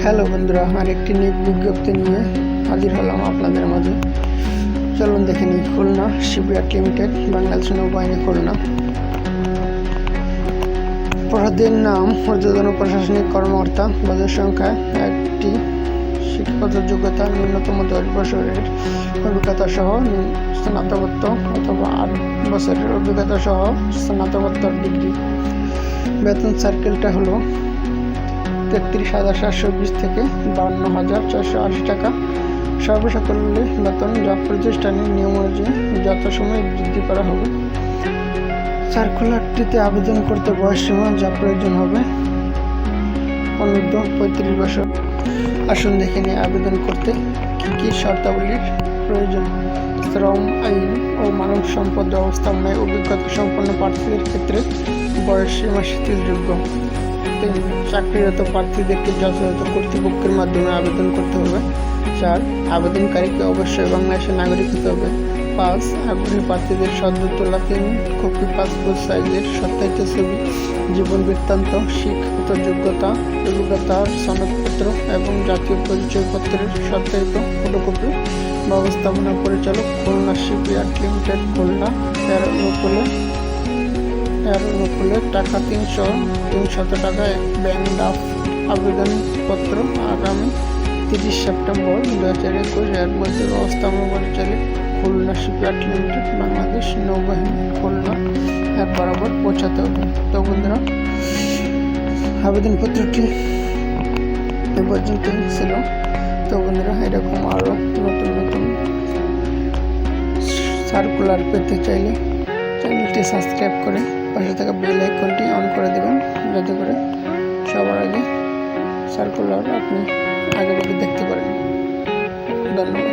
Hello বন্ধুরা, আরেকটি নিয়োগ বিজ্ঞপ্তি নিয়ে হাজির হলাম আপনাদের মাঝে। চলুন দেখে নিই। খুলনা শিপইয়ার্ড লিমিটেড, বাংলাদেশ নৌবাহিনী, খুলনা। পদের নাম ঊর্ধ্বতন প্রশাসনিক কর্মকর্তা। পদের সংখ্যা 1টি। শিক্ষাগত যোগ্যতা ন্যূনতম 10 বছরের অভিজ্ঞতা সহ স্নাতকোত্তর অথবা 8 বছরের অভিজ্ঞতা সহ স্নাতকোত্তর ডিগ্রি। বেতন সার্কেলটা হলো 33,720 থেকে 52,480 টাকা। সর্বসাকল্যে বেতন যা প্রতিষ্ঠানের নিয়ম অনুযায়ী যথাসময়ে বৃদ্ধি করা হবে। সার্কুলারটিতে আবেদন করতে বয়সসীমা যা প্রয়োজন হবে অনূর্ধ্ব 35 বছর। আসুন দেখে নিয়ে আবেদন করতে কী কী শর্তাবলীর প্রয়োজন। শ্রম আইন ও মানব সম্পদ ব্যবস্থাপনায় অভিজ্ঞতা সম্পন্ন প্রার্থীদের ক্ষেত্রে বয়সসীমা শিথিলযোগ্য। চাকরিরত প্রার্থীদেরকে যথাযথ কর্তৃপক্ষের মাধ্যমে আবেদন করতে হবে। 4. আবেদনকারীকে অবশ্যই বাংলাদেশের নাগরিক হতে হবে। 5. আগ্রহী প্রার্থীদের সদ্য তোলা 3 কপি পাসপোর্ট সাইজের সত্যায়িত ছবি, জীবন বৃত্তান্ত, শিক্ষাগত যোগ্যতা, অভিজ্ঞতার সনদপত্র এবং জাতীয় পরিচয়পত্রের সত্যায়িত ফটোকপি। ব্যবস্থাপনা পরিচালক, খুলনা শিপইয়ার্ড লিমিটেড, খুলনা। এর অনুকূলে টাকা 300 টাকা ব্যাংক ড্রাফট। আবেদনপত্র আগামী 30 সেপ্টেম্বর 2021 এর মধ্যে ব্যবস্থাপনা পরিচালক, খুলনা শিপইয়ার্ড লিমিটেড, বাংলাদেশ নৌবাহিনী, খুলনা এর বরাবর পৌঁছাতে হবে। তো বন্ধুরা, আবেদনপত্রটি এ পর্যন্ত ছিল। তো বন্ধুরা, এরকম আরও নতুন নতুন সার্কুলার পেতে চাইলে চ্যানেলটি সাবস্ক্রাইব করে পাশে থাকা বেল আইকনটি অন করে দেবেন, যাতে করে সবার আগে সার্কুলার আপনি আগে দেখতে পারেন। ধন্যবাদ।